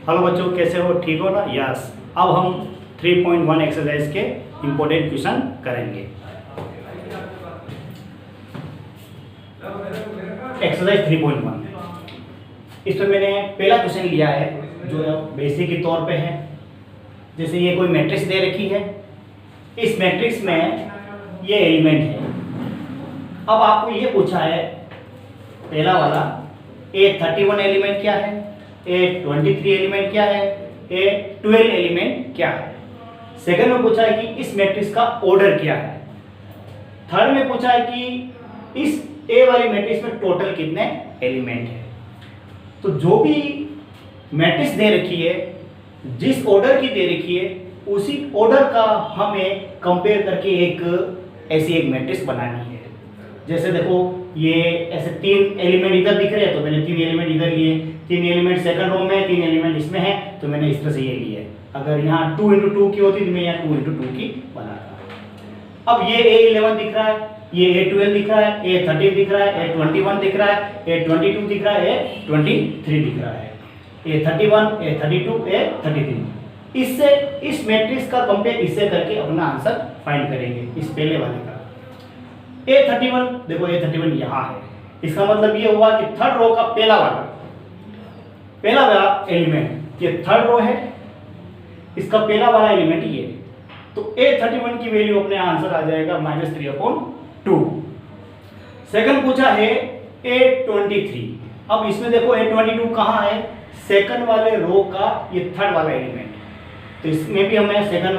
Hello बच्चों, कैसे हो? ठीक हो ना? यस। अब हम 3.1 एक्सरसाइज के इम्पोर्टेंट क्वेश्चन करेंगे। एक्सरसाइज 3.1, इसमें मैंने पहला क्वेश्चन लिया है जो बेसिक के तौर पे है। जैसे ये कोई मैट्रिक्स दे रखी है, इस मैट्रिक्स में ये एलिमेंट है। अब आपको ये पूछा है पहला वाला, A31 एलिमेंट क्या है, A23 एलिमेंट क्या है, A12 एलिमेंट क्या है। सेकंड में पूछा है कि इस मैट्रिक्स का ऑर्डर क्या है। थर्ड में पूछा है कि इस A वाली मैट्रिक्स में टोटल कितने एलिमेंट है। तो जो भी मैट्रिक्स दे रखी है, जिस ऑर्डर की दे रखी है, उसी ऑर्डर का हमें कंपेयर करके ऐसी एक मैट्रिक्स बनानी है। जैसे देखो, ये ऐसे 3 एलिमेंट इधर दिख रहे हैं तो मैंने 3 एलिमेंट इधर लिए, 3 एलिमेंट सेकंड रो में, 3 एलिमेंट इसमें है तो मैंने इस तरह से ये लिए। अगर यहाँ 2 × 2 की होती तो मैं यहाँ 2 × 2 की बनाता। अब ये A11 दिख रहा है, ये A12 दिख रहा है, A13 दिख रहा है, A21 दिख रहा है, A22 दिख रहा है, A23 दिख रहा है, A31, A32, A33। इससे इस मैट्रिक्स का कंपेयर इससे करके अपना आंसर फाइंड करेंगे। इस पहले वाले का A31, देखो A31 यहाँ है, इसका मतलब ये हुआ कि थर्ड रो का पहला वाला एलिमेंट ये थर्ड रो है, इसका पहला वाला एलिमेंट ये। तो A31 की वैल्यू अपने आंसर आ जाएगा -3/2। सेकंड पूछा है A23। अब इसमें देखो A22 कहाँ है, सेकंड वाले रो का ये थर्ड वाला एलिमेंट। तो इसमें भी हमें सेकंड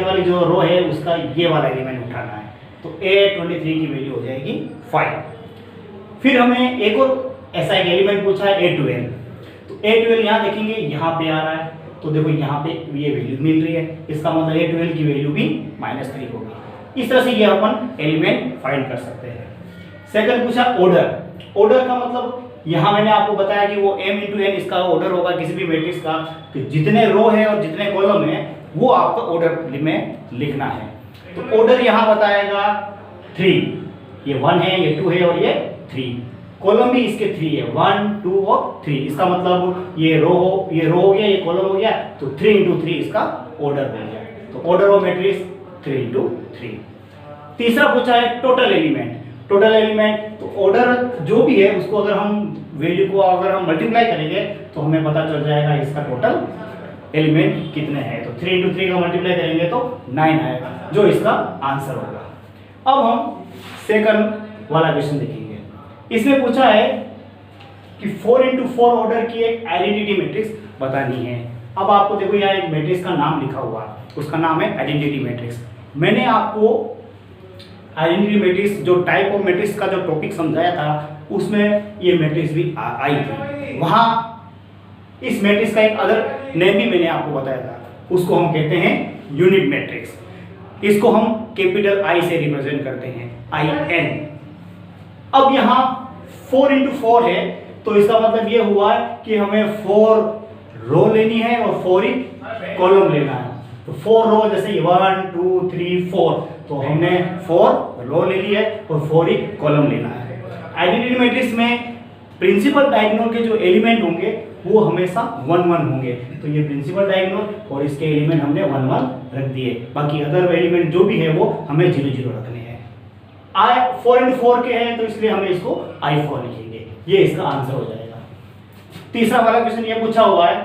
वाली जो रो है उसका ये वाला एलिमेंट उठाना है। तो A23 की वैल्यू हो जाएगी 5। फिर हमें एक और ऐसा एक एलिमेंट पूछा है A12। तो A12 यहाँ देखेंगे, यहाँ पे आ रहा है, तो देखो यहाँ पे ये वैल्यू मिल रही है, इसका मतलब A12 की वैल्यू भी -3 होगी। इस तरह से ये अपन एलिमेंट फाइंड कर सकते हैं। सेकंड पूछा ऑर्डर का मतलब यहाँ मैंने आपको बताया कि वो m × n इसका ऑर्डर होगा किसी भी मैट्रिक्स का। तो जितने रो है और जितने कॉलम है वो आपको ऑर्डर में लिखना है। तो ऑर्डर यहाँ बताएगा 3, ये 1 है, ये 2 है और ये 3। कॉलम भी इसके 3 है, 1, 2 और 3। इसका मतलब ये रो हो गया, ये कॉलम हो गया, तो 3 × 3 इसका ऑर्डर हो गया। तो ऑर्डर ऑफ मैट्रिक्स 3 × 3। तीसरा पूछा है टोटल एलिमेंट। तो ऑर्डर जो भी है उसको अगर हम वैल्यू को अगर हम मल्टीप्लाई करेंगे तो हमें पता चल जाएगा इसका टोटल एलिमेंट कितने हैं। तो 3 × 3 का मल्टीप्लाई करेंगे तो 9 आएगा, जो इसका आंसर होगा। अब हम सेकंड वाला क्वेश्चन देखेंगे। इसमें पूछा है कि 4 × 4 ऑर्डर की एक आइडेंटिटी मैट्रिक्स बतानी है। अब आपको देखो यहाँ एक मैट्रिक्स का नाम लिखा हुआ है, उसका नाम है आइडेंटिटी मैट्रिक्स। मैंने आपको आइडेंटिटी मैट्रिक्स जो टाइप ऑफ मैट्रिक्स का जो टॉपिक समझाया था उसमें ये मैट्रिक्स भी आई थी। वहाँ इस मैट्रिक्स का एक अदर नेम भी मैंने आपको बताया था, उसको हम कहते हैं यूनिट मैट्रिक्स। इसको हम कैपिटल I से रिप्रेजेंट करते हैं, IN। अब यहाँ 4 × 4 है, तो इसका मतलब ये हुआ कि हमें 4 रो लेनी है और 4 ही कॉलम लेना है। तो 4 रो, जैसे 1, 2, 3, 4, तो हमने 4 रो ले ली है और 4 ही कॉलम लेना है। आइडेंटिटी मैट्रिक्स में प्रिंसिपल डायगोनल के जो एलिमेंट होंगे वो हमेशा 1, 1 होंगे। तो ये प्रिंसिपल डायगोनल और इसके एलिमेंट हमने 1, 1 रख दिए, बाकी अदर एलिमेंट जो भी है वो हमें 0, 0 रखने हैं। 4 × 4 के हैं तो इसलिए हमें इसको I4 लिखेंगे, ये इसका आंसर हो जाएगा। तीसरा वाला क्वेश्चन ये पूछा हुआ है,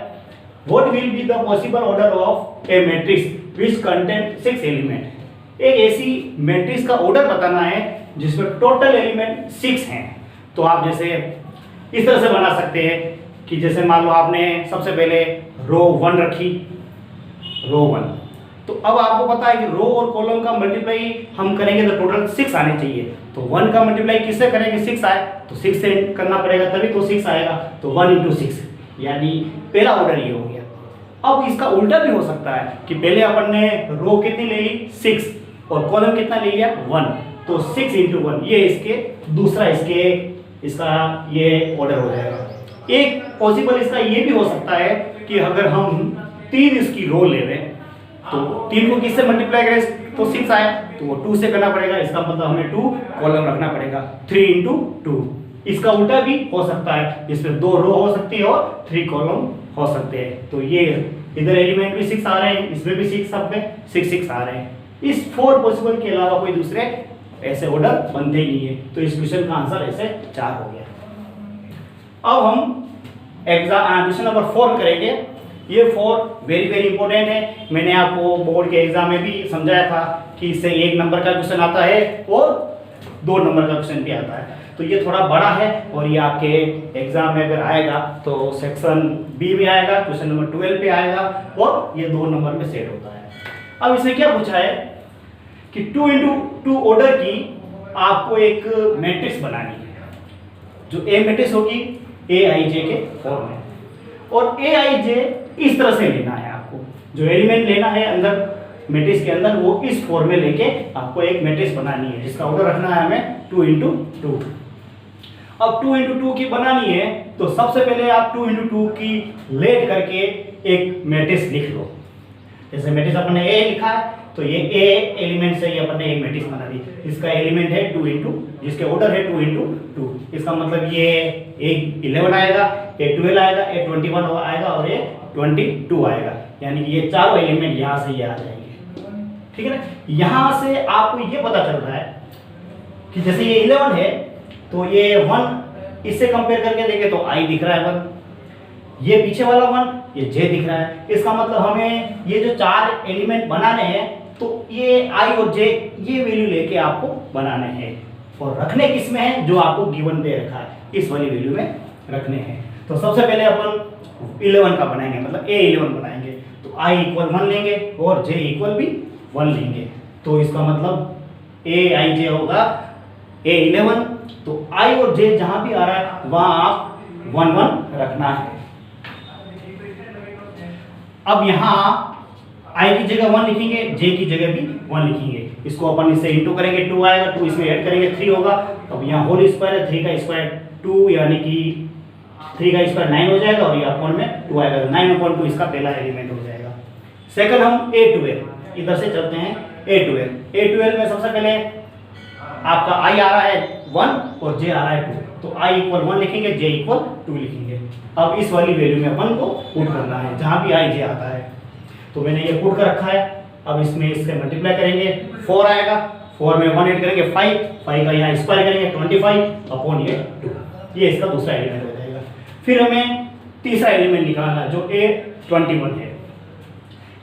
what will be the possible order of A matrix which contain 6 element. एक ऐसी मैट्रिक्स का ऑर्डर बताना है जिसमें टोटल एलिमेंट 6 हैं। तो आप जैसे इस तरह से बना सकते हैं कि जैसे मान लो आपने सबसे पहले रो 1 रखी, रो 1। तो अब आपको पता है कि रो और कॉलम का मल्टीप्लाई हम करेंगे तो टोटल 6 आने चाहिए। तो 1 का मल्टीप्लाई किससे करेंगे, 6 आए तो 6 से करना पड़ेगा, तभी तो 6 आएगा। तो 1 × 6, यानी पहला ऑर्डर ये हो गया। अब इसका उल्टा भी हो सकता है कि पहले अपन ने रो कितनी ले ली, 6, और कॉलम कितना ले लिया, 1। तो 6 × 1 ये इसका ये ऑर्डर हो जाएगा। एक पॉसिबल इसका ये भी हो सकता है कि अगर हम 3 इसकी रो ले रहे हैं तो 3 को किससे मल्टीप्लाई करें तो 6 आए, तो वो 2 से करना पड़ेगा। इसका मतलब हमें 2 कॉलम रखना पड़ेगा, 3 × 2। इसका उल्टा भी हो सकता है, जिसमें 2 रो हो सकती है और 3 कॉलम हो सकते हैं। तो ये इधर एलिमेंट भी 6 आ रहे हैं, इसमें भी 6 सब में 6 आ रहे हैं। इस 4 पॉसिबल के अलावा कोई दूसरे ऐसे ऑर्डर बनते ही नहीं है। तो इस क्वेश्चन का आंसर ऐसे 4 हो गया। अब हम क्वेश्चन नंबर 4 करेंगे। ये 4 वेरी वेरी इंपॉर्टेंट है। मैंने आपको बोर्ड के एग्जाम में भी समझाया था कि इससे 1 नंबर का क्वेश्चन आता है और 2 नंबर का क्वेश्चन भी आता है। तो ये थोड़ा बड़ा है और ये आपके एग्जाम में अगर आएगा तो सेक्शन बी में आएगा, क्वेश्चन नंबर 12 पे आएगा और ये 2 नंबर में सेट होता है। अब इसमें क्या पूछा है कि 2x2 ऑर्डर की आपको एक मैट्रिक्स बनानी है। जो ए मैट्रिक्स होगी aij के फॉर्म में, और aij इस तरह से लेना है आपको। जो एलिमेंट लेना है अंदर मैट्रिक्स के अंदर, वो इस फॉर्म में लेके आपको एक मैट्रिक्स बनानी है जिसका ऑर्डर रखना है हमें 2x2। अब 2x2 की बनानी है तो सबसे पहले आप 2x2 की लेट करके एक मैट्रिक्स लिख लो। जैसे मैट्रिक्स अपन ने ए लिखा है तो ये ए एलिमेंट से ही अपन ने एक मैट्रिक्स बना दी। इसका एलिमेंट है 2x, जिसके ऑर्डर है 2x2। इसका मतलब ये एक 11 आएगा, एक 12 आएगा, एक 21 आएगा और ये 22 आएगा। यानी कि ये चारों एलिमेंट यहाँ से ये आ जाएंगे। ठीक है ना। यहाँ से आपको ये पता चल रहा है कि जैसे ये 11 है तो ये 1 इससे कंपेयर करके देखें तो i दिख रहा है 1, ये पीछे वाला 1 ये j दिख रहा है। इसका मतलब हमें ये जो 4 एलिमेंट बनाने हैं तो ये i और j ये वैल्यू लेके आपको बनाने हैं और रखने किस में है, जो आपको गिवन दे रखा है इस वाली वैल्यू में रखने हैं। तो सबसे पहले अपन 11 का बनाएंगे, मतलब a11 बनाएंगे। तो i = 1 लेंगे और j = भी 1 लेंगे। तो इसका मतलब aij होगा a11। तो i और j जहां भी आ रहा है वहां आप 1 1 रखना है। अब यहाँ i की जगह 1 लिखेंगे, j की जगह भी 1 लिखेंगे। इसको अपन इससे इंटू करेंगे, 2 आएगा, 2 इसमें ऐड करेंगे 3 होगा। अब यहाँ होल स्क्वायर है, 3 का स्क्वायर 2 यानी कि 3 का स्क्वायर 9 हो जाएगा और ये अपॉन में 2 आएगा। 9/2 इसका पहला एलिमेंट हो जाएगा। सेकंड हम a12 इधर से चलते हैं। a12 में सबसे पहले आपका i आ रहा है 1 और j आ रहा है 2। तो i = 1 लिखेंगे, j = 2 लिखेंगे। अब इस वाली वैल्यू में 1 को पुट करना है जहां भी i j आता है। तो मैंने ये पुट कर रखा है। अब इसमें इससे मल्टीप्लाई करेंगे, 4 आएगा, 4 में 1 ऐड करेंगे 5 का यहाँ स्क्वायर करेंगे 25 अपॉन ये 2। ये इसका दूसरा एलिमेंट हो जाएगा। फिर हमें तीसरा एलिमेंट निकालना जो a21 है।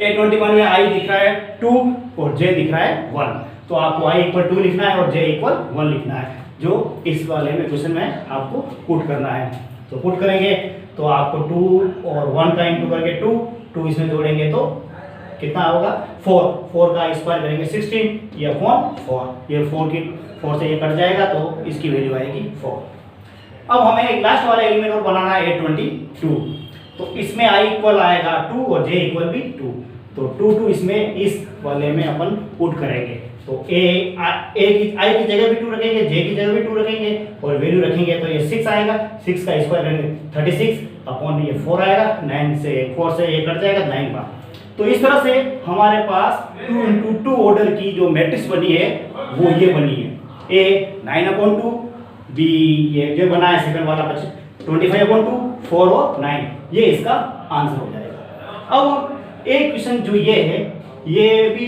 a21 में i दिख रहा है 2 और j दिख रहा है 1। तो आपको i = 2 लिखना है और j = 1 लिखना है, जो इस वाले में क्वेश्चन में आपको पुट करना है। तो पुट करेंगे तो आपको 2 और 1 का इंटू करके 2 इसमें जोड़ेंगे तो कितना होगा 4 का स्क्वायर करेंगे 16 ये अपॉन 4। ये 4 से ये कट जाएगा तो इसकी वैल्यू आएगी 4। अब हमें एक लास्ट वाला एलिमेंट और बनाना है a22। तो इसमें i = आएगा 2 और j = भी 2। तो 2 इसमें इस वाले में अपन पुट करेंगे। तो i की जगह भी 2 रखेंगे, j की जगह भी 2 रखेंगे और वैल्यू रखेंगे तो ये 6 आएगा। 6 का स्क्वायर करेंगे 36 अपॉन ये 4 आएगा। 4 से ये कट जाएगा 9 का। तो इस तरह से हमारे पास 2x2 ऑर्डर की जो मैट्रिक्स बनी है वो ये बनी है। a 9/2, b ये जो बना है सेकंड वाला 25/2, 4 और 9, ये इसका आंसर हो जाएगा। अब एक क्वेश्चन जो ये है ये भी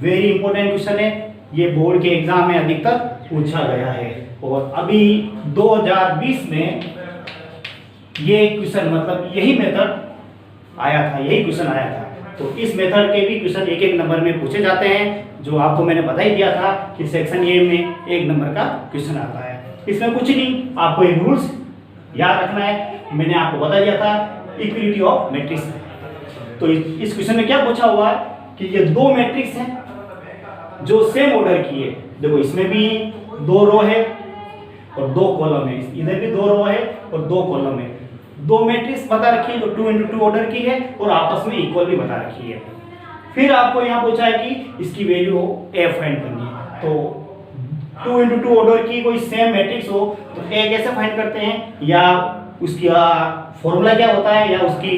वेरी इंपॉर्टेंट क्वेश्चन है। ये बोर्ड के एग्जाम में अधिकतर पूछा गया है और अभी 2020 में ये क्वेश्चन मतलब यही मेथड आया था, यही क्वेश्चन आया था। तो इस मेथड के भी क्वेश्चन 1-1 नंबर में पूछे जाते हैं, जो आपको मैंने बता ही दिया था कि सेक्शन ए में 1 नंबर का क्वेश्चन आता है। इसमें कुछ नहीं, आपको एक रूल्स याद रखना है। मैंने आपको बता दिया था इक्विलिटी ऑफ मैट्रिक्स। तो इस क्वेश्चन में क्या पूछा हुआ है कि ये 2 मैट्रिक्स हैं जो सेम ऑर्डर की है। देखो इसमें भी 2 रो है और 2 कॉलम है, इधर भी 2 रो है और 2 कॉलम है। 2 मैट्रिक्स बता रखी है जो 2x2 ऑर्डर की है और आपस में इक्वल भी बता रखी है। फिर आपको यहाँ पूछा है कि इसकी वैल्यू a फाइंड करनी है। तो 2x2 ऑर्डर की कोई सेम मैट्रिक्स हो तो a कैसे फाइंड करते हैं, या उसकी फॉर्मूला क्या होता है, या उसकी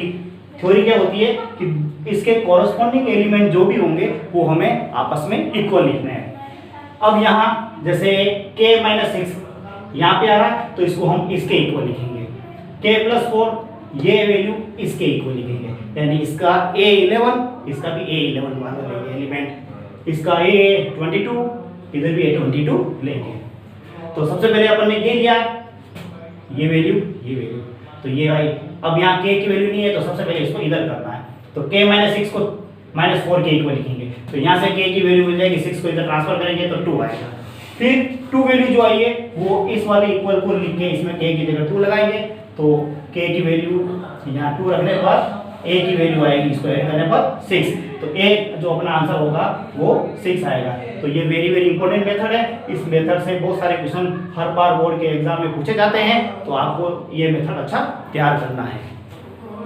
थ्योरी क्या होती है कि इसके कॉरस्पॉन्डिंग एलिमेंट जो भी होंगे वो हमें आपस में इक्वल लिखने हैं। अब यहाँ जैसे k - 6 यहाँ पे आ रहा है तो इसको हम इसके इक्वल लिखेंगे, k+4 ये वैल्यू इसके इक्वल लिखेंगे, यानी इसका A11 इसका भी A11 वाला लेंगे एलिमेंट, इसका A22 इधर भी A22 लेंगे। तो सबसे पहले अपन ने ये लिया ये वैल्यू तो ये आई। अब यहाँ k की वैल्यू नहीं है तो सबसे पहले इसको इधर करना है, तो k-6 को -4 के इक्वल लिखेंगे, तो यहाँ से k की वैल्यू मिल जाएगी, 6 को इधर ट्रांसफर करेंगे तो 2 आएगा। फिर 2 वैल्यू जो आई है वो इस वाले इक्वल को लिख के इसमें k की जगह 2 लगाएंगे, तो k की वैल्यू यहाँ 2 रखने पर a की वैल्यू आएगी, इसको ऐड करने पर 6, तो a जो अपना आंसर होगा वो 6 आएगा। तो ये वेरी वेरी इंपॉर्टेंट मेथड है, इस मेथड से बहुत सारे क्वेश्चन हर बार बोर्ड के एग्जाम में पूछे जाते हैं, तो आपको ये मेथड अच्छा तैयार करना है।